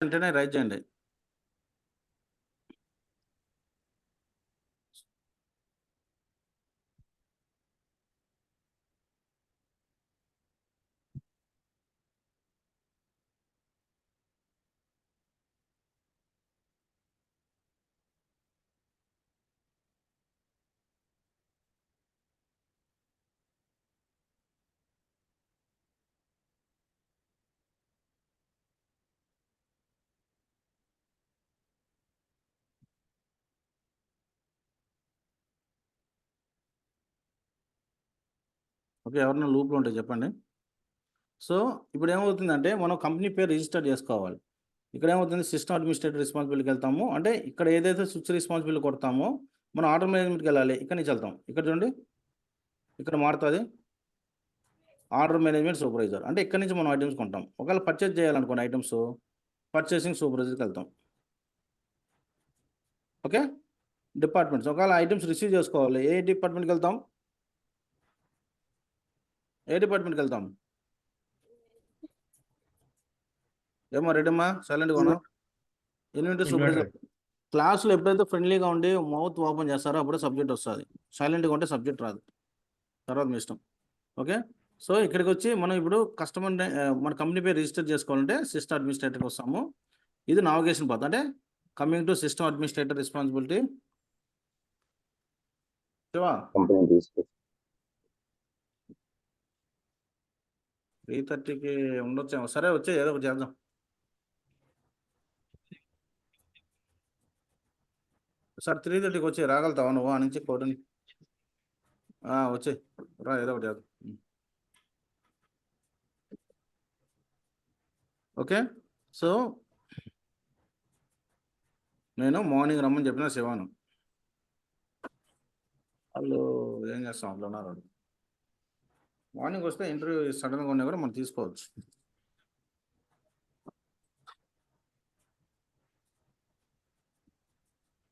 వెంటనే రైట్ చేయండి. ఓకే, ఎవరైనా లూప్లో ఉంటే చెప్పండి. సో ఇప్పుడు ఏమవుతుందంటే మనం కంపెనీ పేరు రిజిస్టర్ చేసుకోవాలి. ఇక్కడ ఏమవుతుంది, సిస్టమ్ అడ్మినిస్ట్రేటర్ రెస్పాన్సిబిలిటీకి వెళ్తాము. అంటే ఇక్కడ ఏదైతే స్విచ్ రెస్పాన్సిబిలిటీ కొడతామో మనం ఆర్డర్ మేనేజ్మెంట్కి వెళ్ళాలి. ఇక్కడ నుంచి వెళ్తాం. ఇక్కడ చూడండి, ఇక్కడ మారుతుంది ఆర్డర్ మేనేజ్మెంట్ సూపర్వైజర్. అంటే ఇక్కడ నుంచి మనం ఐటమ్స్ కొంటాం. ఒకవేళ పర్చేజ్ చేయాలనుకోండి ఐటమ్స్, పర్చేసింగ్ సూపర్వైజర్కి వెళ్తాం. ఓకే, డిపార్ట్మెంట్స్ ఒకవేళ ఐటమ్స్ రిసీవ్ చేసుకోవాలి, ఏ డిపార్ట్మెంట్కి వెళ్తాం? ఏ డిపార్ట్మెంట్కి వెళ్తాం? ఏమో రెడమ్మా, సైలెంట్గా ఉన్నా. Inventory supervisor. క్లాసులో ఎప్పుడైతే ఫ్రెండ్లీగా ఉండి మౌత్ ఓపెన్ చేస్తారో అప్పుడే సబ్జెక్ట్ వస్తుంది. సైలెంట్గా ఉంటే సబ్జెక్ట్ రాదు. తర్వాత మీ ఇష్టం. ఓకే, సో ఇక్కడికి వచ్చి మనం ఇప్పుడు కస్టమర్ మన కంపెనీ పేరు రిజిస్టర్ చేసుకోవాలంటే సిస్టమ్ అడ్మినిస్ట్రేటర్కి వస్తాము. ఇది నావిగేషన్ పాత్. అంటే coming to system administrator responsibility. 3:30కి ఉండొచ్చేమో. సరే, వచ్చే ఏదో ఒకటి చేద్దాం. సార్ 3:30కి వచ్చి రాగలుగుతావా నువ్వు? ఆ నుంచి కోటని వచ్చే రా, ఏదో ఒకటి చేద్దాం. ఓకే, సో నేను మార్నింగ్ రమ్మని చెప్పిన శివాను. వాళ్ళు ఏం చేస్తాం, అట్లా ఉన్నారు. మార్నింగ్ వస్తే ఇంటర్వ్యూ సడన్గా ఉన్నా కూడా మనం తీసుకోవచ్చు.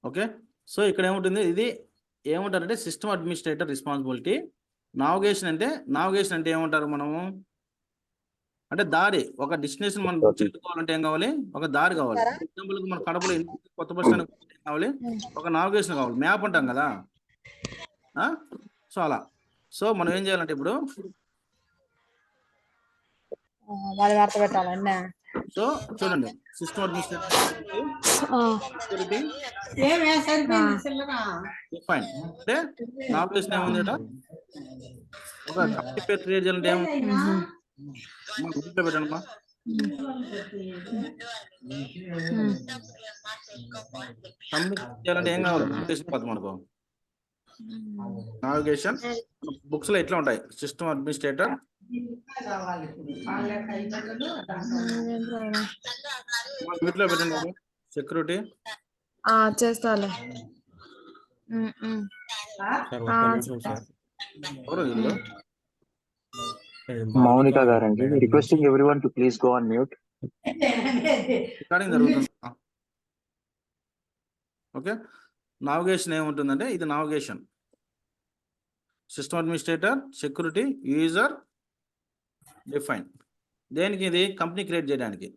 ఓకే, సో ఇక్కడ ఏముంటుంది, ఇది ఏమంటారంటే సిస్టమ్ అడ్మినిస్ట్రేటర్ రెస్పాన్సిబిలిటీ. నావిగేషన్ అంటే ఏమంటారు మనము? అంటే దారి, ఒక డెస్టినేషన్ మనం చేరుకోవాలంటే ఏం కావాలి? ఒక దారి కావాలి. ఎగ్జాంపుల్ మన కడపలో కొత్త బస్ స్టాండ్ కావాలి, ఒక నావిగేషన్ కావాలి, మ్యాప్ అంటాం కదా. సో అలా. సో మనం ఏం చేయాలంటే ఇప్పుడు సో చూడండి, సిస్టమ్ అడ్మినిస్ట్రేటర్ ఫైన్. అంటే నావిగేషన్ ఏముంది, ఒక కంపెనీ పేరు క్రియేట్ చేయాలంటే ఏముంది? పెట్టండి. చేయాలంటే ఏం కావాలి? మనకు నావిగేషన్ బుక్స్ లో ఎట్లా ఉంటాయి? సిస్టమ్ అడ్మినిస్ట్రేటర్ వీటిలో పెట్టండి. సెక్యూరిటీ చేస్తాలే. Monica Garanti, requesting everyone to please go on mute. Recording జరుగుతుంది. ఓకే, నావిగేషన్ ఏముంటుందంటే ఇది navigation, system administrator, security, user, define. దేనికి? ఇది కంపెనీ క్రియేట్ చేయడానికి,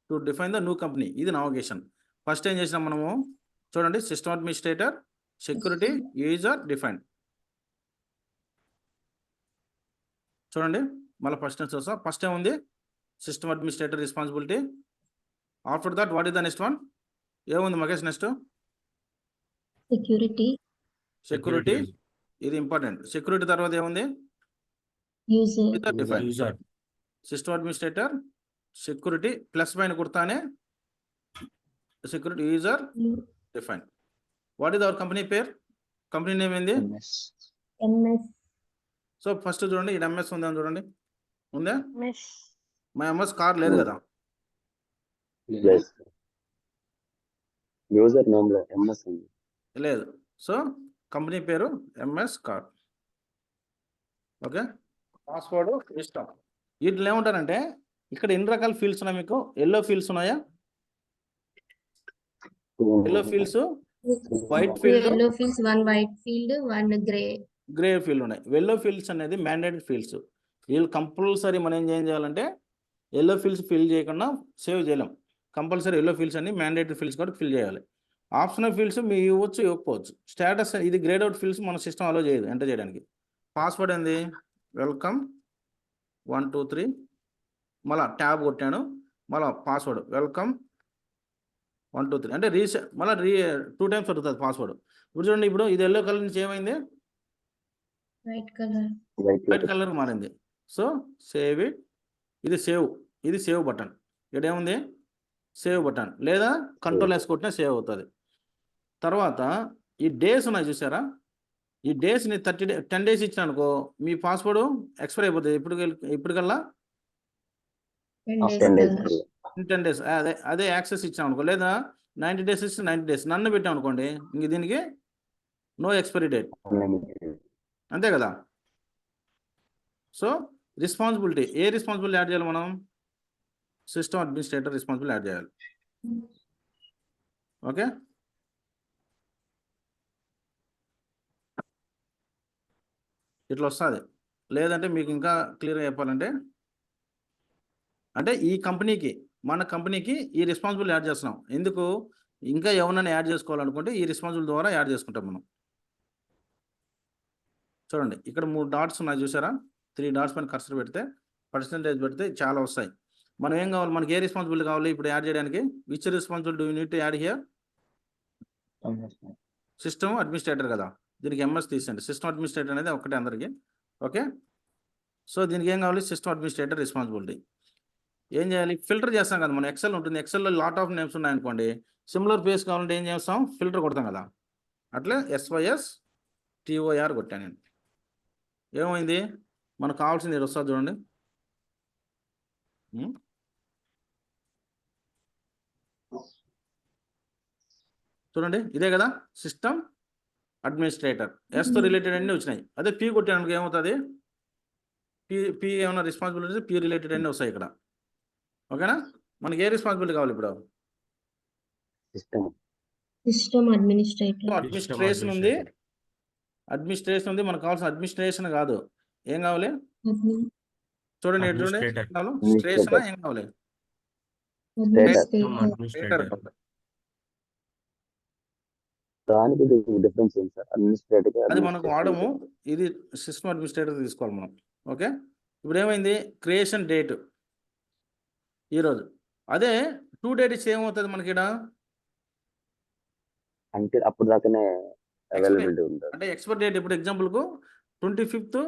to define the new company. ఇది నావిగేషన్. ఫస్ట్ ఏం చేసినాం మనము చూడండి, system administrator, security, user, define. చూడండి మళ్ళీ ఫస్ట్ నుంచి వస్తా. ఫస్ట్ ఏముంది? System administrator responsibility. After that what is the next one? ఏముంది మగేష్ నెక్స్ట్? సెక్యూరిటీ. ఇది ఇంపార్టెంట్. సెక్యూరిటీ తర్వాత ఏముంది? User. System administrator, security plus పైన కుర్తానే security, user, define. What is our company పేరు? కంపెనీ నేమ్ ఏంది? సో ఫస్ట్ చూడండి, ఇక్కడ ఎంఎస్ ఉందా చూడండి. ఉందా? మా ఎంఎస్ కార్ లేదు కదా. యూజర్ నేమ్ లో ఎంఎస్ ఉంది లేదు. సో కంపెనీ పేరు ఎంఎస్ కార్. ఓకే, పాస్వర్డ్ ఇష్టం. వీటిలో ఏముంటారంటే ఇక్కడ ఎన్ని రకాల ఫీల్డ్స్ ఉన్నాయి మీకు? ఎల్లో ఫీల్డ్స్ ఉన్నాయా? Yellow fields, white field, grey field ఉన్నాయి. ఎల్లో ఫీల్డ్స్ అనేది మ్యాండేటరీ ఫీల్డ్స్. వీళ్ళు కంపల్సరీ మనం ఏం చేయాలంటే ఎల్లో ఫీల్డ్స్ ఫిల్ చేయకుండా సేవ్ చేయలేం. కంపల్సరీ ఎల్లో ఫీల్డ్స్ అన్ని మ్యాండేటరీ ఫీల్డ్స్ కూడా ఫిల్ చేయాలి. ఆప్షనల్ ఫీల్డ్స్ మీ ఇవ్వచ్చు ఇవ్వకపోవచ్చు. స్టేటస్ ఇది గ్రేడ్ అవుట్ ఫీల్డ్స్ మన సిస్టమ్ అలో చేయదు ఎంటర్ చేయడానికి. పాస్వర్డ్ ఏంది వెల్కమ్ 1 2 3 మళ్ళీ ట్యాబ్ కొట్టాను మళ్ళీ పాస్వర్డ్ వెల్కమ్ 1 2 3 అంటే మళ్ళీ 2 టైమ్స్ వస్తుంది పాస్వర్డ్. ఇప్పుడు చూడండి ఇప్పుడు ఇది ఎల్లో కలర్ నుంచి ఏమైంది వైట్ కలర్. వైట్ కలర్ మారింది. So save it. ఇది సేవ్ బటన్. ఇక్కడ ఏముంది సేవ్ బటన్ లేదా కంట్రోల్ ఎస్ కొట్టినా సేవ్ అవుతుంది. తర్వాత ఈ డేస్ ఉన్నాయి చూసారా, ఈ డేస్ని 10 days ఇచ్చిన అనుకో మీ పాస్వర్డ్ ఎక్స్పైర్ అయిపోతుంది. ఇప్పటికల్లా 10 days అదే యాక్సెస్ ఇచ్చాం అనుకో, లేదా 90 days ఇస్తే 90 days నన్ను పెట్టాం అనుకోండి ఇంక దీనికి నో ఎక్స్పైరీ డేట్, అంతే కదా. సో రెస్పాన్సిబిలిటీ యాడ్ చేయాలి మనం, సిస్టమ్ అడ్మినిస్ట్రేటర్ రెస్పాన్సిబిలిటీ యాడ్ చేయాలి. ఓకే, ఇట్లా వస్తుంది. లేదంటే మీకు ఇంకా క్లియర్గా చెప్పాలంటే అంటే మన కంపెనీకి ఈ రెస్పాన్సిబిలిటీ యాడ్ చేస్తున్నాం. ఎందుకు ఇంకా ఎవరైనా యాడ్ చేసుకోవాలనుకుంటే ఈ రెస్పాన్సిబిలిటీ ద్వారా యాడ్ చేసుకుంటాం మనం. చూడండి ఇక్కడ 3 డాట్స్ ఉన్నాయి చూసారా, 3 డాట్స్ పైన కర్సర్ పెడితే పర్సెంటేజ్ పెడితే చాలా వస్తాయి. మనం ఏం కావాలి, మనకి ఏ రెస్పాన్సిబిలిటీ కావాలి ఇప్పుడు యాడ్ చేయడానికి, which responsibility you need to add here, system administrator కదా, దీనికి ఎంఎస్ తీసేయండి. సిస్టమ్ అడ్మినిస్ట్రేటర్ అనేది ఒకటే అందరికీ. ఓకే, సో దీనికి ఏం కావాలి, సిస్టమ్ అడ్మినిస్ట్రేటర్ రెస్పాన్సిబిలిటీ. ఏం చేయాలి, ఫిల్టర్ చేస్తాం కదా మనం, ఎక్సెల్ ఉంటుంది, ఎక్సెల్లో లాట్ ఆఫ్ నేమ్స్ ఉన్నాయనుకోండి, సిమిలర్ పేస్ కావాలంటే ఏం చేస్తాం, ఫిల్టర్ కొడతాం కదా, అట్లా SYSTOR కొట్టాను నేను. ఏమైంది మనకు కావాల్సింది ఇది వస్తుంది చూడండి. చూడండి ఇదే కదా సిస్టమ్ అడ్మినిస్ట్రేటర్, ఎస్తో రిలేటెడ్ అన్నీ వచ్చినాయి. అదే పీ కొట్టానికి ఏమవుతుంది, పీ ఏమైనా రెస్పాన్సిబిలిటీ పీ రిలేటెడ్ అన్నీ వస్తాయి ఇక్కడ. ఓకేనా, మనకి ఏ రెస్పాన్సిబిలిటీ కావాలి ఇప్పుడు, సిస్టమ్ అడ్మినిస్ట్రేటర్. అడ్మినిస్ట్రేషన్ ఉంది మనకు కావాల్సిన అడ్మినిస్ట్రేషన్ కాదు, ఏం కావాలి చూడండి స్ట్రేషన్ ఏం కావాలి, అది మనకు వాడము, ఇది సిస్టమ్ అడ్మినిస్ట్రేటర్ తీసుకోవాలి మనం. ఓకే, ఇప్పుడు ఏమైంది క్రియేషన్ డేట్ ఈరోజు, అదే 2 date ఇస్తే ఏమవుతుంది మనకి ఇక్కడ అంటే అప్పుడు దాకానే అవైలబిలిటీ ఉంటుంది. అంటే ఎక్స్పైర్ డేట్ ఇప్పుడు ఎగ్జాంపుల్కు 25th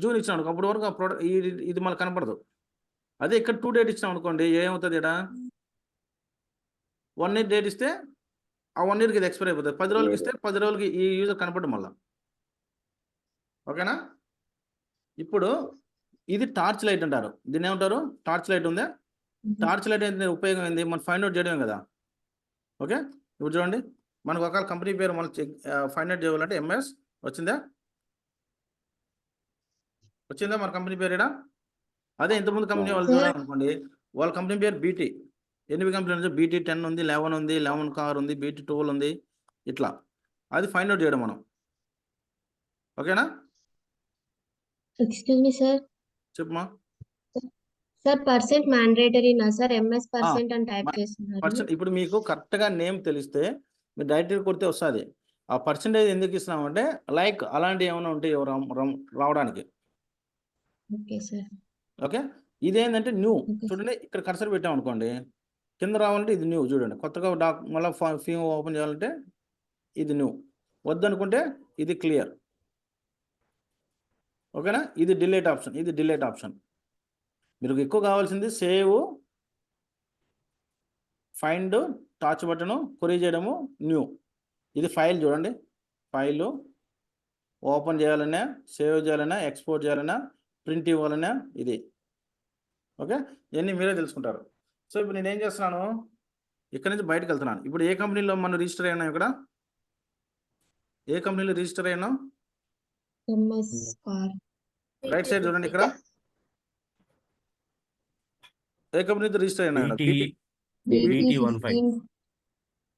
June ఇచ్చాను అనుకో, అప్పటి వరకు ఆ ప్రోడక్ట్ ఇది మనకు కనపడదు. అదే ఇక్కడ 2 date ఇచ్చాం అనుకోండి ఏమవుతుంది, ఇక్కడ 1 year డేట్ ఇస్తే ఆ 1 yearకి ఇది ఎక్స్పైర్ అయిపోతుంది. 10 రోజులకి ఇస్తే 10 రోజులకి ఈ యూజర్ కనపడడం మళ్ళీ. ఓకేనా, ఇప్పుడు ఇది టార్చ్ లైట్ అంటారు, దీన్ని ఏమంటారు, టార్చ్ లైట్ ఉందా, టార్చ్ లైట్ అయితే ఉపయోగం ఏంది, మనం ఫైండ్ అవుట్ చేయడమే కదా. ఓకే, ఇప్పుడు చూడండి మనకు ఒకవేళ కంపెనీ పేరు మనం ఫైండ్ అవుట్ చేయాలంటే ఎంఎస్ వచ్చిందా మన కంపెనీ పేరు ఇక్కడ. అదే ఇంతకుముందు కంపెనీ వాళ్ళు చూడాలనుకోండి, వాళ్ళ కంపెనీ పేరు బీటీ, ఎన్ని కంపెనీలు ఉంది, BT 10 ఉంది, 11 ఉంది, 11 కార్ ఉంది, BT 12 ఉంది, ఇట్లా అది ఫైండ్ అవుట్ చేయడం మనం. ఓకేనా, ఎక్స్క్యూజ్ మీ సార్, చెప్పమా సార్ పర్సెంట్ మ్యాండేటరీనా సార్, MS పర్సెంట్ అని టైప్ చేస్తున్నారు. ఇప్పుడు మీకు కరెక్ట్గా నేమ్ తెలిస్తే మీరు డైరెక్ట్గా కొడితే వస్తుంది. ఆ పర్సెంటేజ్ ఎందుకు ఇస్తున్నామంటే లైక్ అలాంటివి ఏమైనా ఉంటాయి రావడానికి. Okay sir. ఓకే, ఇదేంటంటే న్యూ, చూడండి ఇక్కడ కర్సర్ పెట్టాం అనుకోండి కింద రావాలంటే ఇది న్యూ, చూడండి కొత్తగా మళ్ళీ ఫీమ్ ఓపెన్ చేయాలంటే ఇది న్యూ, వద్దనుకుంటే ఇది క్లియర్. ఓకేనా, ఇది డిలీట్ ఆప్షన్. మీరు ఎక్కువ కావాల్సింది సేవ్, ఫైండ్, టార్చ్ బటను, కొరీ చేయడము, న్యూ. ఇది ఫైల్ చూడండి, ఫైలు ఓపెన్ చేయాలన్నా, సేవ్ చేయాలన్నా, ఎక్స్పోర్ట్ చేయాలన్నా, ప్రింట్ ఇవ్వాలన్నా ఇది. ఓకే, ఇవన్నీ మీరే తెలుసుకుంటారు. సో ఇప్పుడు నేను ఏం చేస్తున్నాను, ఇక్కడ నుంచి బయటకు వెళ్తున్నాను. ఇప్పుడు ఏ కంపెనీలో మనం రిజిస్టర్ అయినా, ఇక్కడ ఏ కంపెనీలో రిజిస్టర్ అయినా, రైట్ సైడ్ చూడండి ఇక్కడ ఏ కంపెనీతో రిజిస్టర్ అయినా,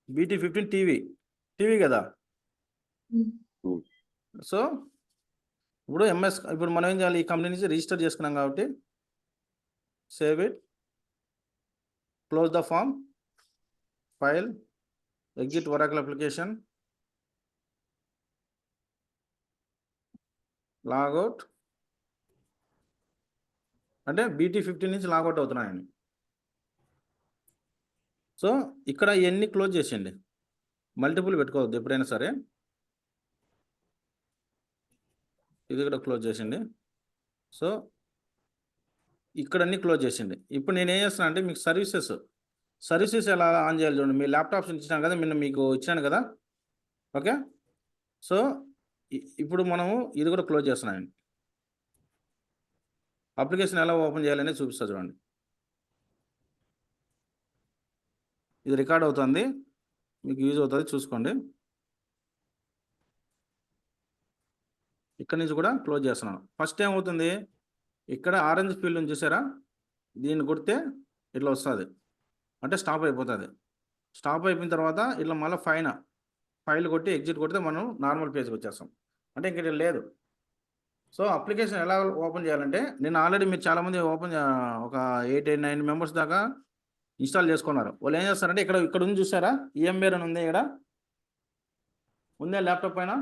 BT 15 టీవీ కదా. సో ఇప్పుడు ఎంఎస్, ఇప్పుడు మనం ఏం చేయాలి, ఈ కంపెనీ నుంచి రిజిస్టర్ చేసుకున్నాం కాబట్టి save it, close the form, file, exit Oracle application, logout, అంటే BT15 నుంచి లాగౌట్ అవుతున్నాయండి. సో ఇక్కడ ఇవన్నీ క్లోజ్ చేసేయండి, మల్టిపుల్ పెట్టుకోవద్దు ఎప్పుడైనా సరే. ఇది కూడా క్లోజ్ చేసింది. సో ఇక్కడ అన్ని క్లోజ్ చేసింది. ఇప్పుడు నేను ఏం చేస్తున్నా అంటే మీకు సర్వీసెస్ ఎలా ఆన్ చేయాలి చూడండి. మీ ల్యాప్టాప్స్ ఇచ్చాను కదా, మీకు ఇచ్చాను కదా. ఓకే, సో ఇప్పుడు మనము ఇది కూడా క్లోజ్ చేస్తున్నాను. అప్లికేషన్ ఎలా ఓపెన్ చేయాలని చూపిస్తా చూడండి. ఇది రికార్డ్ అవుతుంది, మీకు యూజ్ అవుతుంది, చూసుకోండి. ఇక్కడ నుంచి కూడా క్లోజ్ చేస్తున్నాను. ఫస్ట్ ఏమవుతుంది, ఇక్కడ ఆరెంజ్ ఫీల్డ్ నుంచి చూసారా, దీన్ని కొడితే ఇట్లా వస్తుంది, అంటే స్టాప్ అయిపోతుంది. స్టాప్ అయిపోయిన తర్వాత ఇట్లా మళ్ళీ ఫైల్ కొట్టి ఎగ్జిట్ కొడితే మనం నార్మల్ పేజ్కి వచ్చేస్తాం, అంటే ఇంక లేదు. సో అప్లికేషన్ ఎలా ఓపెన్ చేయాలంటే, నేను ఆల్రెడీ మీరు చాలామంది ఒక 8-9 మెంబర్స్ దాకా ఇన్స్టాల్ చేసుకున్నారు. వాళ్ళు ఏం చేస్తారంటే ఇక్కడ ఉంది చూసారా, EMBR అని ఉంది, ఇక్కడ ఉందే ల్యాప్టాప్ పైన.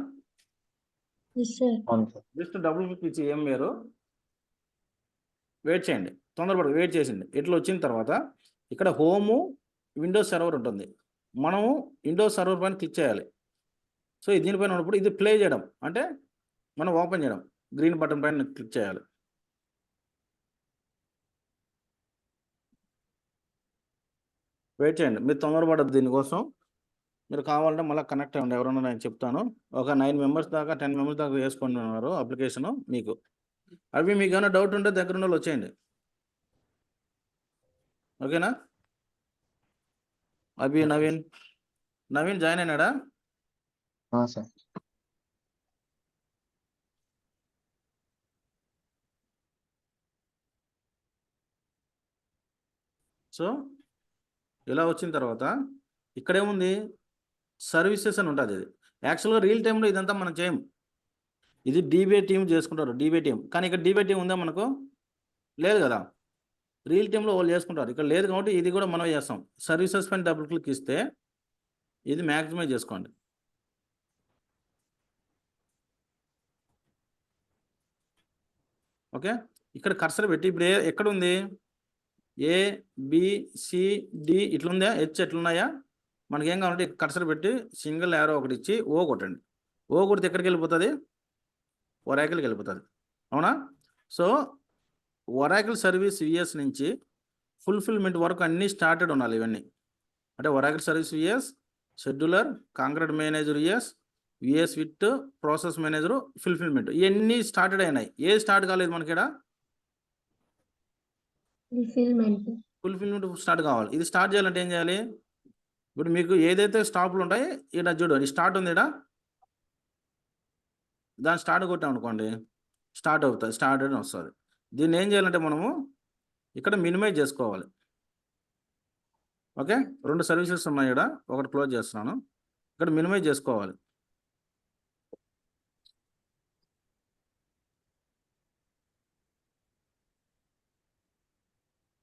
జస్ట్ డబుల్ క్లిక్ ఇచ్చి EMBR వెయిట్ చేయండి, తొందరపడి వెయిట్ చేసింది. ఇట్లా వచ్చిన తర్వాత ఇక్కడ హోము విండోస్ సర్వర్ ఉంటుంది, మనము విండోస్ సర్వర్ పైన క్లిక్ చేయాలి. సో దీనిపైన ఉన్నప్పుడు ఇది ప్లే చేయడం అంటే మనం ఓపెన్ చేయడం, గ్రీన్ బటన్ పైన క్లిక్ చేయాలి. వెయిట్ చేయండి, మీరు తొందరపడద్దు. దీనికోసం మీరు కావాలంటే మళ్ళీ కనెక్ట్ అవ్వండి, ఎవరన్నా నేను చెప్తాను. ఒక 9 మెంబర్స్ దాకా 10 మెంబర్స్ దాకా వేసుకుంటున్నారు అప్లికేషను. మీకు అవి మీకు ఏమైనా డౌట్ ఉంటే దగ్గర ఉన్న వాళ్ళు వచ్చేయండి, ఓకేనా. నవీన్ జాయిన్ అయినాడా? సార్. సో ఇలా వచ్చిన తర్వాత ఇక్కడేముంది, సర్వీసెస్ అని ఉంటుంది. ఇది యాక్చువల్గా రియల్ టైంలో ఇదంతా మనం చేయం, ఇది DBA టీం చేసుకుంటారు, DBA టీం. కానీ ఇక్కడ DBA టీం ఉందా మనకు? లేదు కదా, రియల్ టైంలో వాళ్ళు చేసుకుంటారు. ఇక్కడ లేదు కాబట్టి ఇది కూడా మనం చేస్తాం. సర్వీసెస్ పైన డబుల్ క్లిక్ ఇస్తే ఇది మ్యాక్సిమైజ్ చేసుకోండి. ఓకే, ఇక్కడ కర్సర్ పెట్టి ఇప్పుడు ఎక్కడ ఉంది, ABCD ఇట్లుందా, H ఎట్లున్నాయా, మనకేం కావాలంటే కర్సర్ పెట్టి సింగిల్ యారో ఒకటి ఇచ్చి O కొట్టండి. O కొడితే ఎక్కడికి వెళ్ళిపోతుంది, ఒరాకిల్కి వెళ్ళిపోతుంది, అవునా. సో ఒరాకిల్ సర్వీస్ VS నుంచి ఫుల్ఫిల్మెంట్ వరకు అన్నీ స్టార్టెడ్ ఉండాలి. ఇవన్నీ అంటే Oracle service VS, scheduler, concrete manager VS with process manager, fulfilment, ఇవన్నీ స్టార్టెడ్ అయినాయి. ఏ స్టార్ట్ కాలేదు మనకి, ఇక్కడ ఫుల్ఫిల్మెంట్ స్టార్ట్ కావాలి. ఇది స్టార్ట్ చేయాలంటే ఏం చేయాలి, ఇప్పుడు మీకు ఏదైతే స్టాప్లు ఉంటాయి ఇక్కడ చూడు, ఈ స్టార్ట్ ఉంది, ఇక్కడ దాన్ని స్టార్ట్ కొట్టాం అనుకోండి, స్టార్ట్ అవుతుంది, స్టార్ట్ అని వస్తుంది. దీన్ని ఏం చేయాలంటే మనము ఇక్కడ మినిమైజ్ చేసుకోవాలి. ఓకే, 2 సర్వీసెస్ ఉన్నాయి, ఇక్కడ ఒకటి క్లోజ్ చేస్తున్నాను, ఇక్కడ మినిమైజ్ చేసుకోవాలి.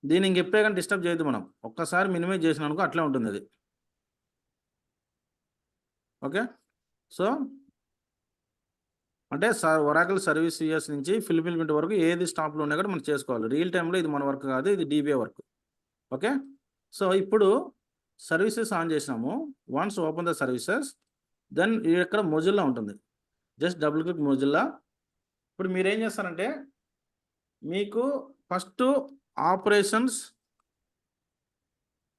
దీన్ని ఇంకెప్పుడే కానీ డిస్టర్బ్ చేయొద్దు మనం, ఒక్కసారి మినిమైజ్ చేసిన అనుకో అట్లే ఉంటుంది అది. ఓకే, సో అంటే ఒరాకిల్ సర్వీస్ VS నుంచి ఫుల్ఫిల్మెంట్ వరకు ఏది స్టాప్లో ఉన్నాయి కూడా మనం చేసుకోవాలి. రియల్ టైంలో ఇది మన వర్క్ కాదు, ఇది DBA వర్క్. ఓకే, సో ఇప్పుడు సర్వీసెస్ ఆన్ చేసినాము. Once open the services, then ఇక్కడ మొజిల్లా ఉంటుంది, జస్ట్ డబుల్ క్లిక్ మొజిల్లా. ఇప్పుడు మీరు ఏం చేస్తారంటే, మీకు first operations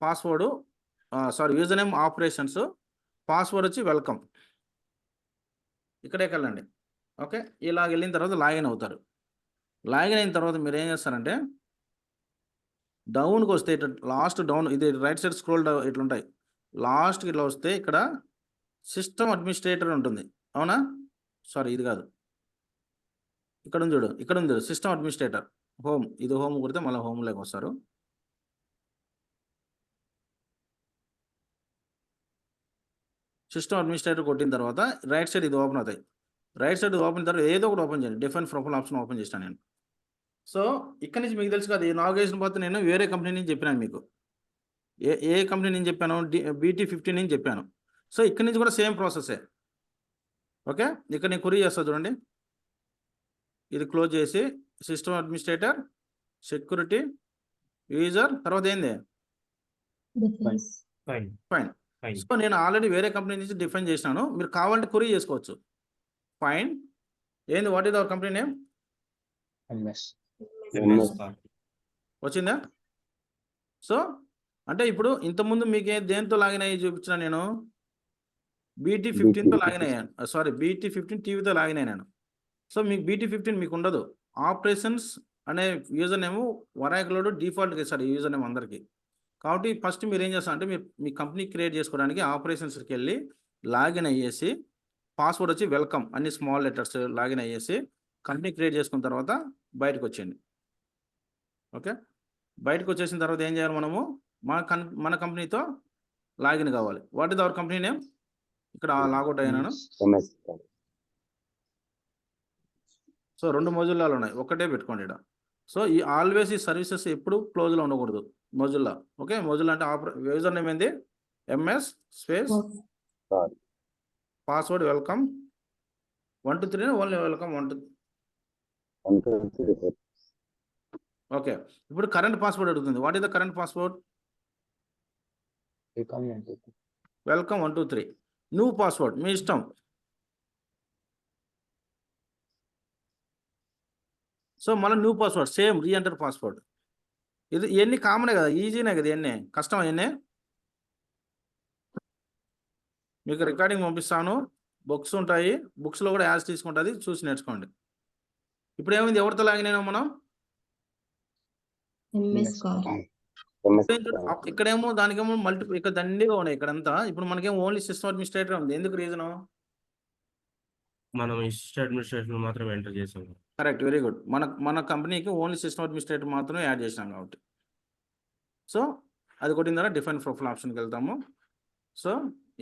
password, user name operations, password వచ్చి వెల్కమ్, ఇక్కడే వెళ్ళండి. ఓకే, ఇలా వెళ్ళిన తర్వాత లాగిన్ అవుతారు. లాగిన్ అయిన తర్వాత మీరు ఏం చేస్తారంటే, డౌన్కి వస్తే ఇట్లా లాస్ట్ డౌన్, ఇది రైట్ సైడ్ స్క్రోల్ ఇట్లుంటాయి, లాస్ట్కి ఇట్లా వస్తే ఇక్కడ సిస్టమ్ అడ్మినిస్ట్రేటర్ ఉంటుంది, అవునా. ఇది కాదు, ఇక్కడ ఉంది చూడు, ఇక్కడ ఉంది సిస్టమ్ అడ్మినిస్ట్రేటర్, హోమ్. ఇది హోమ్ కొడితే మళ్ళీ హోమ్లోకి వస్తారు. సిస్టమ్ అడ్మినిస్ట్రేటర్ కొట్టిన తర్వాత రైట్ సైడ్ ఇది ఓపెన్ అవుతాయి. రైట్ సైడ్ ఓపెన్ తర్వాత ఏదో ఒకటి ఓపెన్ చేయండి, డిఫరెంట్ ప్రొఫైల్ ఆప్షన్ ఓపెన్ చేస్తాను నేను. సో ఇక్కడ నుంచి మీకు తెలుసు కదా, ఈ నావిగేషన్ పోతే నేను వేరే కంపెనీ నుంచి చెప్పినాను మీకు. ఏ కంపెనీ నేను చెప్పాను, BT15 నేను చెప్పాను. సో ఇక్కడ నుంచి కూడా సేమ్ ప్రాసెసే. ఓకే, ఇక్కడ నేను క్వరీ చేస్తా చూడండి. ఇది క్లోజ్ చేసి సిస్టమ్ అడ్మినిస్ట్రేటర్, సెక్యూరిటీ, యూజర్, తర్వాత ఏంది difference. Fine fine. Fine so నేను ఆల్రెడీ వేరే కంపెనీ నుంచి డిఫైన్ చేసినాను, మీరు కావాలంటే క్వరీ చేసుకోవచ్చు. ఫైన్ ఏంది, what is our company name MS వచ్చిందా? సో అంటే ఇప్పుడు ఇంతకుముందు మీకు దేంతో లాగిన్ అయ్యి చూపించిన నేను BT15తో లాగిన్ అయ్యాను, సారీ BT15 టీవీతో లాగిన్ అయినాను. సో మీకు BT15 మీకు ఉండదు. ఆపరేషన్స్ అనే యూజర్ నేమ్ వరాకులోడు డిఫాల్ట్గా ఇస్తాడు ఈ యూజర్ నేమ్ అందరికీ. కాబట్టి ఫస్ట్ మీరు ఏం చేస్తారంటే మీ కంపెనీ క్రియేట్ చేసుకోవడానికి ఆపరేషన్స్కి వెళ్ళి లాగిన్ అయ్యేసి పాస్వర్డ్ వచ్చి వెల్కమ్ అన్ని స్మాల్ లెటర్స్ లాగిన్ అయ్యేసి కంపెనీ క్రియేట్ చేసుకున్న తర్వాత బయటకు వచ్చేయండి. ఓకే, బయటకు వచ్చేసిన తర్వాత ఏం చేయాలి, మనము మన కంపెనీతో లాగిన్ కావాలి. What is our company name, ఇక్కడ లాగౌట్ అయినాను. సో 2 మొజుల్లాలు ఉన్నాయి, ఒక్కటే పెట్టుకోండి ఇక్కడ. సో ఈ ఆల్వేస్ ఈ సర్వీసెస్ ఎప్పుడు క్లోజ్లో ఉండకూడదు మొజుల్లా. ఓకే, మొజుల్లా అంటే యూజర్ నేమ్ ఏంది, MS space password welcome 1 2 3 only welcome 1 2. Okay, ఇప్పుడు కరెంట్ పాస్వర్డ్ అడుగుతుంది. What is the current password, welcome 1 2 3. New password మీ ఇష్టం. సో మళ్ళీ new password same reenter password. ఇది ఇవన్నీ కామనే కదా, ఈజీనే కదా, ఇవన్నీ కష్టం. ఇవన్నీ మీకు రికార్డింగ్ పంపిస్తాను, బుక్స్ ఉంటాయి, బుక్స్లో కూడా యాజ్ తీసుకుంటుంది, చూసి నేర్చుకోండి. ఇప్పుడు ఏమైంది, ఎవరితో లాగిన్ అయినా మనం ఎంఎస్ కార్. ఇక్కడేమో దానికేమో మల్టిపుల్, ఇక్కడ దండిగా ఉన్నాయి ఇక్కడంతా. ఇప్పుడు మనకేమో ఓన్లీ సిస్టమ్ అడ్మినిస్ట్రేటర్ ఉంది. ఎందుకు రీజను, మనం సిస్టమ్ అడ్మినిస్ట్రేషన్ మాత్రం ఎంటర్ చేసాం. Correct, very good. మన కంపెనీకి ఓన్లీ సిస్టమ్ అడ్మినిస్ట్రేటర్ మాత్రమే యాడ్ చేసినాం కాబట్టి. సో అది కొట్టిన తర్వాత డిఫైన్ ప్రొఫైల్ ఆప్షన్కి వెళ్తాము. సో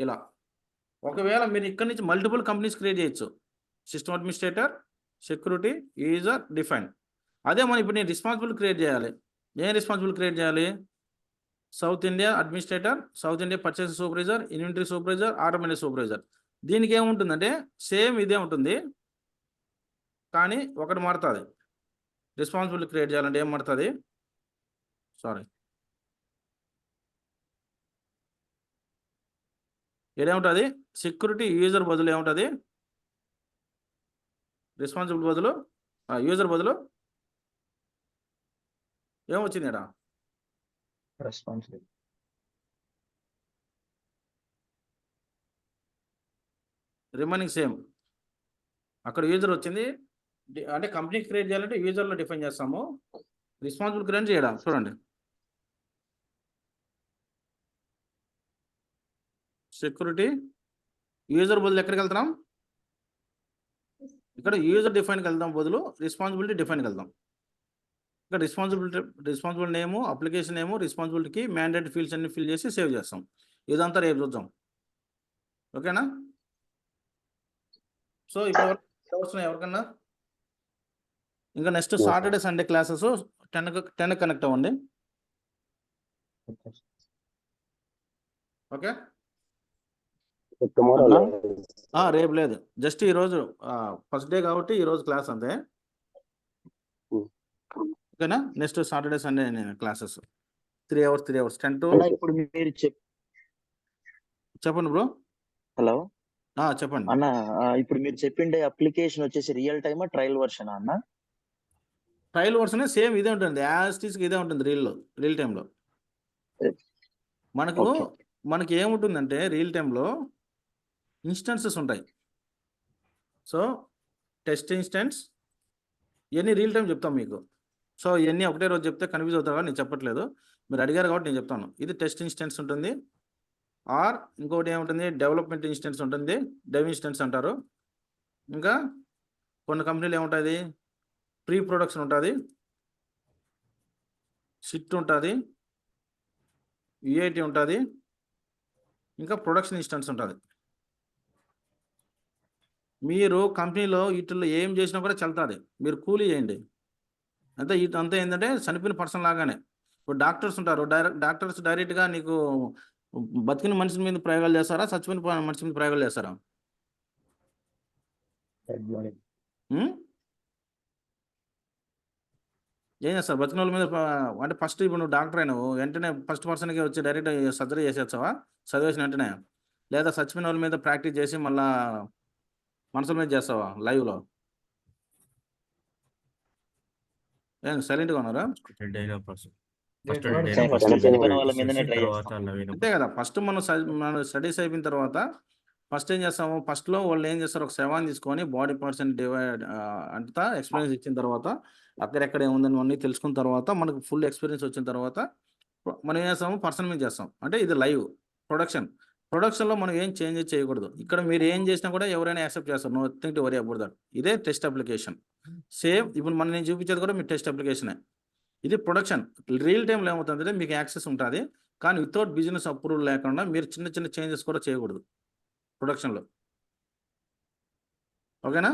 ఇలా ఒకవేళ మీరు ఇక్కడ నుంచి మల్టిపుల్ కంపెనీస్ క్రియేట్ చేయొచ్చు, system administrator, security, user, define. అదే మనం ఇప్పుడు నేను రెస్పాన్సిబుల్ క్రియేట్ చేయాలి. ఏం రెస్పాన్సిబుల్ క్రియేట్ చేయాలి, south India administrator, south India purchase supervisor, inventory supervisor, order manage supervisor. దీనికి ఏముంటుందంటే సేమ్ ఇదే ఉంటుంది, కానీ ఒకటి మారుతుంది. రెస్పాన్సిబుల్ క్రియేట్ చేయాలంటే ఏం మారుతుంది, సారీ ఏదేముంటుంది, సెక్యూరిటీ యూజర్ బదులు ఏముంటుంది, రెస్పాన్సిబుల్ బదులు యూజర్ బదులు ఏమొచ్చింది ఇక్కడ, రెస్పాన్సిబుల్. Remaining same. అక్కడ యూజర్ వచ్చింది, అంటే కంపెనీ క్రియేట్ చేయాలంటే యూజర్లో డిఫైన్ చేస్తాము. రెస్పాన్సిబుల్ క్రియేట్ చేయడం చూడండి, సెక్యూరిటీ యూజర్ బదులు ఎక్కడికి వెళ్తున్నాం, ఇక్కడ యూజర్ డిఫైన్కి వెళ్దాం, బదులు రెస్పాన్సిబిలిటీ డిఫైన్కి వెళ్దాం. ఇక్కడ రెస్పాన్సిబుల్ నేము, అప్లికేషన్ నేము, రెస్పాన్సిబిలిటీకి మ్యాండేట్ ఫీల్డ్స్ అన్ని ఫిల్ చేసి సేవ్ చేస్తాం. ఇదంతా రేపు చూద్దాం. ఓకేనా? సో ఇప్పుడు వస్తున్నాయి ఎవరికన్నా? ఇంకా next Saturday Sunday classes 10 connect అవ్వండి. ఓకే, రేపు లేదు, జస్ట్ ఈరోజు ఫస్ట్ డే కాబట్టి ఈరోజు క్లాస్ అంతే. ఓకేనా? Next Saturday Sunday classes 3 hours 10 to. ఇప్పుడు మీరు చెప్పండి బ్రో. హలో చెప్పండి అన్న, ఇప్పుడు మీరు చెప్పిండే అప్లికేషన్ వచ్చేసి రియల్ టైమా ట్రయల్ వర్షన్ అన్న? ట్రయల్ వర్షన్ సేమ్ ఇదే ఉంటుంది, యాస్టీస్కి ఇదే ఉంటుంది రియల్ టైంలో. మనకి ఏముంటుందంటే రియల్ టైంలో ఇన్స్టెన్సెస్ ఉంటాయి. సో టెస్ట్ ఇన్స్టెన్స్ ఇవన్నీ రియల్ టైం చెప్తాం మీకు. సో ఇవన్నీ ఒకటే రోజు చెప్తే కన్ఫ్యూజ్ అవుతారు కాబట్టి నేను చెప్పట్లేదు, మీరు అడిగారు కాబట్టి నేను చెప్తాను. ఇది టెస్ట్ ఇన్స్టెన్స్ ఉంటుంది, ఆర్ ఇంకోటి ఏముంటుంది, డెవలప్మెంట్ ఇన్స్టెన్స్ ఉంటుంది, డెవ్ ఇన్స్టెన్స్ అంటారు. ఇంకా కొన్ని కంపెనీలు ఏముంటుంది, ప్రీ ప్రొడక్షన్ ఉంటుంది, సిట్ ఉంటుంది, యూఐటీ ఉంటుంది, ఇంకా ప్రొడక్షన్ ఇన్స్టెన్స్ ఉంటుంది. మీరు కంపెనీలో వీటిల్లో ఏం చేసినా కూడా చల్తుంది, మీరు కూలీ చేయండి అంతే. అంతే ఏంటంటే చనిపోయిన పర్సన్ లాగానే. ఇప్పుడు డాక్టర్స్ ఉంటారు, డాక్టర్స్ డైరెక్ట్గా నీకు బతికిన మనిషి మీద ప్రయోగాలు చేస్తారా, చచ్చిపోయిన మనిషి మీద ప్రయోగాలు చేస్తారా? ఉమ్? ఏం చేస్తారు బతికిన వాళ్ళ మీద అంటే ఫస్ట్ ఇప్పుడు నువ్వు డాక్టర్ అయినావు వెంటనే ఫస్ట్ పర్సన్కి వచ్చి డైరెక్ట్ సర్జరీ చేసేస్తావా చదివేసిన వెంటనే, లేదా చచ్చిపోయిన వాళ్ళ మీద ప్రాక్టీస్ చేసి మళ్ళా మనుషుల మీద చేస్తావా లైవ్లో? ఏం సైలెంట్గా ఉన్నారా? డెడ్ అయిన person Dead first body dead అయిన First పర్సన్ చనిపోయిన వాళ్ళ మీదనే try తర్వాత చేస్తాం. నవీన అంతే కదా, ఫస్ట్ మనం స్టడీస్ అయిపోయిన తర్వాత ఫస్ట్ ఏం చేస్తాము, ఫస్ట్లో వాళ్ళు ఏం చేస్తారు, ఒక శవాన్ని తీసుకొని బాడీ పార్ట్స్ అని డివైడ్ అంతా ఎక్స్పీరియన్స్ ఇచ్చిన తర్వాత అక్కడెక్కడ ఏముందని అన్నీ తెలుసుకున్న తర్వాత మనకు ఫుల్ ఎక్స్పీరియన్స్ వచ్చిన తర్వాత మనం ఏం చేస్తాము, పర్సన్ మీద చేస్తాం. అంటే ఇది లైవ్ ప్రొడక్షన్లో మనం ఏం చేంజ్ చేయకూడదు. ఇక్కడ మీరు ఏం చేసినా కూడా ఎవరైనా యాక్సెప్ట్ చేస్తారు, no think to worry about that. ఇదే టెస్ట్ అప్లికేషన్. సేమ్ ఇప్పుడు నేను చూపించేది కూడా మీ టెస్ట్ అప్లికేషనే. ఇది ప్రొడక్షన్. రియల్ టైంలో ఏమవుతుందంటే మీకు యాక్సెస్ ఉంటుంది, కానీ వితౌట్ బిజినెస్ అప్రూవల్ లేకుండా మీరు చిన్న చిన్న చేంజెస్ కూడా చేయకూడదు ప్రొడక్షన్లో. ఓకేనా?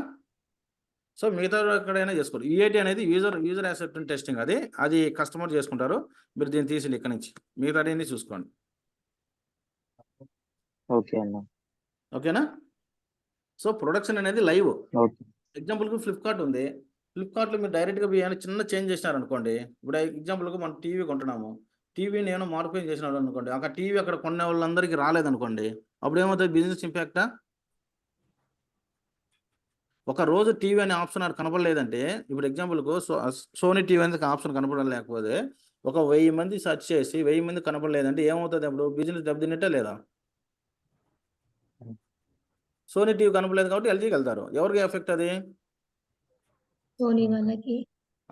సో మిగతా ఎక్కడైనా చేసుకోరు. యూఏటీ అనేది యూజర్ యాక్సెప్టెన్స్ టెస్టింగ్, అది కస్టమర్ చేసుకుంటారు. మీరు దీన్ని తీసి ఇక్కడ నుంచి మిగతా అన్ని చూసుకోండి. ఓకే అన్న. ఓకేనా? సో ప్రొడక్షన్ అనేది లైవ్. ఓకే. ఎగ్జాంపుల్కి ఫ్లిప్కార్ట్ ఉంది, ఫ్లిప్కార్ట్లో మీరు డైరెక్ట్గా ఏమైనా చిన్న చేంజ్ చేసినారనుకోండి. ఇప్పుడు ఎగ్జాంపుల్కి మనం టీవీ కొంటున్నాము, టీవీని ఏమైనా మాడిఫై చేసినాడు అనుకోండి, అక్కడ టీవీ అక్కడ కొనే వాళ్ళందరికీ రాలేదనుకోండి, అప్పుడు ఏమవుతుంది, బిజినెస్ ఇంపాక్టా? ఒక రోజు టీవీ అనే ఆప్షన్ అది కనపడలేదంటే, ఇప్పుడు ఎగ్జాంపుల్కు సోనీ టీవీ అనేది ఆప్షన్ కనపడలేకపోతే ఒక 1000 మంది సెర్చ్ చేసి 1000 మంది కనపడలేదంటే ఏమవుతుంది, అప్పుడు బిజినెస్ దెబ్బతిన్నట్టే లేదా? సోనీ టీవీ కనపడలేదు కాబట్టి ఎల్జీకి వెళ్తారు, ఎవరికి ఎఫెక్ట్ అది? సోనీ వాళ్ళకి,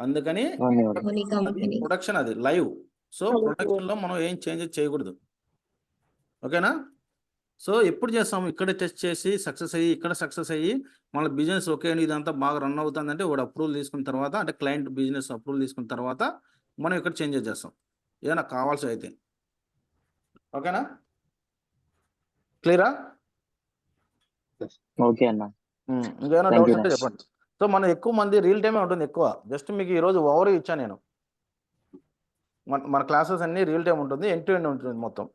అందుకని సోనీ కంపెనీ. ప్రొడక్షన్ అది లైవ్. సో ప్రొడక్షన్లో మనం ఏం చేంజెస్ చేయకూడదు. ఓకేనా? సో ఎప్పుడు చేస్తాము, ఇక్కడ టెస్ట్ చేసి సక్సెస్ అయ్యి ఇక్కడ సక్సెస్ అయ్యి మన బిజినెస్ ఓకే ఇదంతా బాగా రన్ అవుతుందంటే వాడు అప్రూవల్ తీసుకున్న తర్వాత, అంటే క్లయింట్ బిజినెస్ అప్రూవల్ తీసుకున్న తర్వాత మనం ఇక్కడ చేంజెస్ చేస్తాం ఏదైనా కావాల్సి అయితే. ఓకేనా? క్లియరా? ఓకే అన్న. ఇంకేమైనా Thank you, డౌట్స్ ఉంటే Nash. చెప్పండి. సో మన ఎక్కువ మంది రియల్ టైమే ఉంటుంది ఎక్కువ. జస్ట్ మీకు ఈరోజు ఓవర్ ఇచ్చాను నేను. మన క్లాసెస్ అన్నీ రియల్ టైం ఉంటుంది, ఎండ్ టు ఎండ్ ఉంటుంది మొత్తం.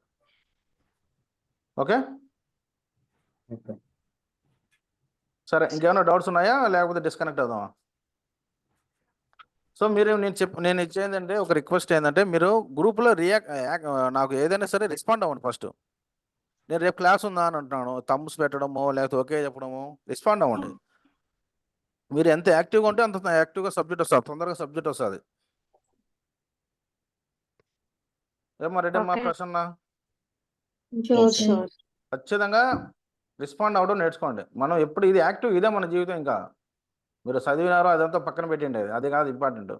ఓకే సరే, ఇంకేమైనా డౌట్స్ ఉన్నాయా లేకపోతే డిస్కనెక్ట్ అవుదామా? సో మీరు నేను ఇచ్చేది ఏంటంటే ఒక రిక్వెస్ట్ ఏంటంటే, మీరు గ్రూప్లో నాకు ఏదైనా సరే రెస్పాండ్ అవ్వండి ఫస్ట్. నేను రేపు క్లాస్ ఉందా అని అంటున్నాను, థమ్స్ పెట్టడమో లేకపోతే ఓకే చెప్పడమో, రెస్పాండ్ అవ్వండి. మీరు ఎంత యాక్టివ్గా ఉంటే అంత యాక్టివ్గా సబ్జెక్ట్ వస్తుంది, తొందరగా సబ్జెక్ట్ వస్తుంది. ఏమో రెడ్డమ్మా, ప్రసన్న, ఖచ్చితంగా రెస్పాండ్ అవ్వడం నేర్చుకోండి. మనం ఎప్పుడు ఇది యాక్టివ్, ఇదే మన జీవితం. ఇంకా మీరు చదివినారో అదంతా పక్కన పెట్టండి, అది కాదు ఇంపార్టెంట్.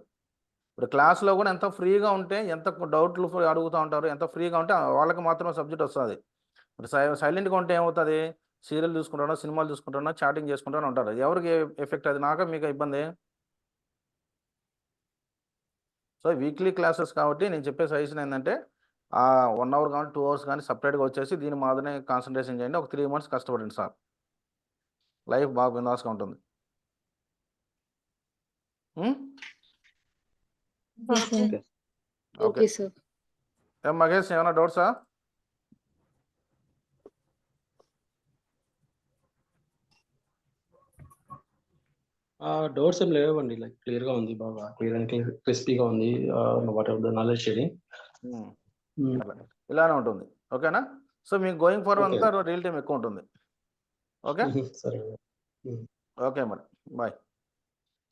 ఇప్పుడు క్లాస్లో కూడా ఎంత ఫ్రీగా ఉంటే, ఎంత డౌట్లు అడుగుతూ ఉంటారు, ఎంత ఫ్రీగా ఉంటే వాళ్ళకి మాత్రం సబ్జెక్ట్ వస్తుంది. ఇప్పుడు సైలెంట్గా ఉంటే ఏమవుతుంది, సీరియల్ చూసుకుంటానో సినిమాలు చూసుకుంటానో చాటింగ్ చేసుకుంటానో ఉంటారు. ఎవరికి ఎఫెక్ట్ అది, నాక మీకు ఇబ్బంది? సో వీక్లీ క్లాసెస్ కాబట్టి నేను చెప్పే సజెషన్ ఏంటంటే, 1 hour కానీ 2 hours కానీ సపరేట్గా వచ్చేసి దీని మాదిరినే కాన్సన్ట్రేషన్ చేయండి. ఒక 3 months కష్టపడండి సార్, లైఫ్ బాగా బిందాస్గా ఉంటుంది. Okay sir. ఏం మహేష్, ఏమైనా డౌట్సా? డౌట్స్ ఏం లేవండి, లైక్ క్లియర్ గా ఉంది, బాగా క్లియర్ అండ్ క్రిస్పీగా ఉంది. What ever the knowledge sharing ఇలానే ఉంటుంది. ఓకేనా? సో మీకు గోయింగ్ ఫార్వర్డ్ Okay. అంతా రియల్ టైం ఎక్కువ ఉంటుంది. ఓకే సరే. ఓకే మరి బాయ్.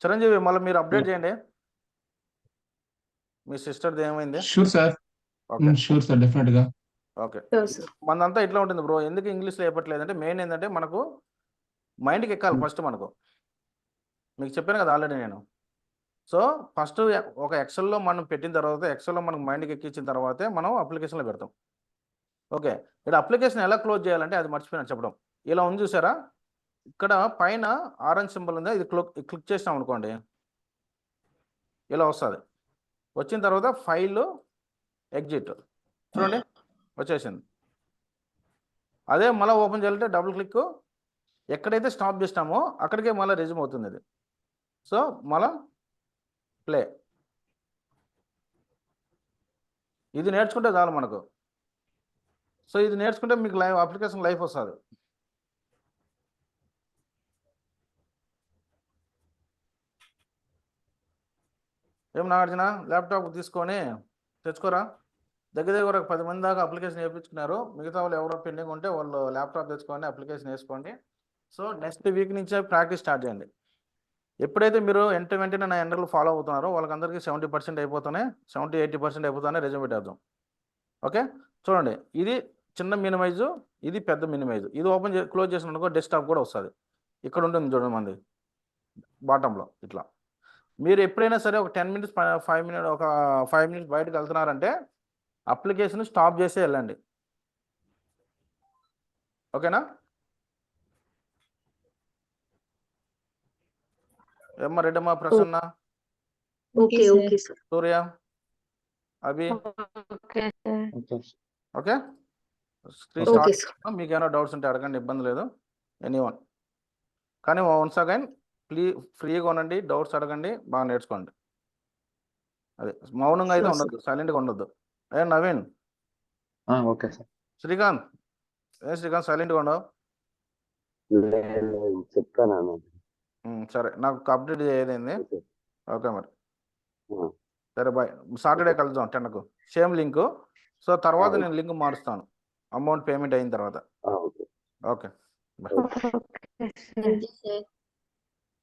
చిరంజీవి, మళ్ళీ మీరు అప్డేట్ చేయండి మీ సిస్టర్ది ఏమైంది. Sure sir. Okay sure sir, definite గా. ఓకే మనంతా ఇట్లా ఉంటుంది బ్రో. ఎందుకు ఇంగ్లీష్లో చెప్పట్లేదు అంటే, మెయిన్ ఏంటంటే మనకు మైండ్కి ఎక్కాలి ఫస్ట్. మనకు మీకు చెప్పాను కదా ఆల్రెడీ నేను. సో ఫస్ట్ ఒక ఎక్సెల్లో మనం పెట్టిన తర్వాత, ఎక్సెల్లో మనకు మైండ్కి ఎక్కించిన తర్వాతే మనం అప్లికేషన్లో పెడతాం. ఓకే, ఇక్కడ అప్లికేషన్ ఎలా క్లోజ్ చేయాలంటే అది మర్చిపోయినా చెప్పడం. ఇలా ఉంది చూసారా, ఇక్కడ పైన ఆరెంజ్ సింబల్ ఉంది, ఇది క్లిక్ చేసినాం అనుకోండి, ఇలా వస్తుంది. వచ్చిన తర్వాత ఫైల్ ఎగ్జిట్, చూడండి వచ్చేసింది. అదే మళ్ళీ ఓపెన్ చేయాలంటే డబుల్ క్లిక్, ఎక్కడైతే స్టాప్ చేసినామో అక్కడికే మళ్ళీ రెజ్యూమ్ అవుతుంది ఇది. సో మళ్ళా ప్లే, ఇది నేర్చుకుంటే చాలు మనకు. సో ఇది నేర్చుకుంటే మీకు అప్లికేషన్ లైఫ్ వస్తుంది. ఏం నాగార్జున ల్యాప్టాప్ తీసుకొని తెచ్చుకోరా. దగ్గర ఒక 10 మంది దాకా అప్లికేషన్ వేయించుకున్నారు. మిగతా వాళ్ళు ఎవరో పెండింగ్ ఉంటే వాళ్ళు ల్యాప్టాప్ తెచ్చుకొని అప్లికేషన్ వేసుకోండి. సో నెక్స్ట్ వీక్ నుంచే ప్రాక్టీస్ స్టార్ట్ చేయండి. ఎప్పుడైతే మీరు వెంటనే నా ఎండర్లు ఫాలో అవుతున్నారో వాళ్ళకందరికీ 70% అయిపోతానే, 70-80% అయిపోతానే రెజ్యూమ్ పెట్టేద్దాం. ఓకే, చూడండి ఇది చిన్న మినిమైజు, ఇది పెద్ద మినిమైజు. ఇది ఓపెన్ క్లోజ్ చేసినట్టుకో డెస్క్టాప్ కూడా వస్తుంది. ఇక్కడ ఉంటుంది చూడండి మంది బాటంలో ఇట్లా. మీరు ఎప్పుడైనా సరే ఒక 10 మినిట్స్ 5 మినిట్స్ ఒక 5 మినిట్స్ బయటకు వెళ్తున్నారంటే అప్లికేషన్ స్టాప్ చేసే వెళ్ళండి. ఓకేనా? ఏమ్మా రెడ్డమ్మ, ప్రసన్న, ఓకే సార్. సూర్య, అభి, ఓకే స్క్రీన్ ఓకే స్టార్ట్. మీకు ఏమైనా డౌట్స్ ఉంటే అడగండి, ఇబ్బంది లేదు. ఎనీవన్ కానీ వన్స్ అగైన్ ఫ్రీగా ఉండండి, డౌట్స్ అడగండి, బాగా నేర్చుకోండి. అదే మౌనంగా అయితే ఉండొద్దు, సైలెంట్గా ఉండొద్దు. ఏ నవీన్, ఓకే సార్. శ్రీకాంత్, శ్రీకాంత్ సైలెంట్గా ఉండవు. చెప్తాను. సరే, నాకు అప్డేట్ చేయదేంది. ఓకే మరి, సరే బాయ్. సాటర్డే కలుద్దాం 10కు, సేమ్ లింక్. సో తర్వాత నేను లింక్ మారుస్తాను అమౌంట్ పేమెంట్ అయిన తర్వాత. Okay bye. Thank you sir.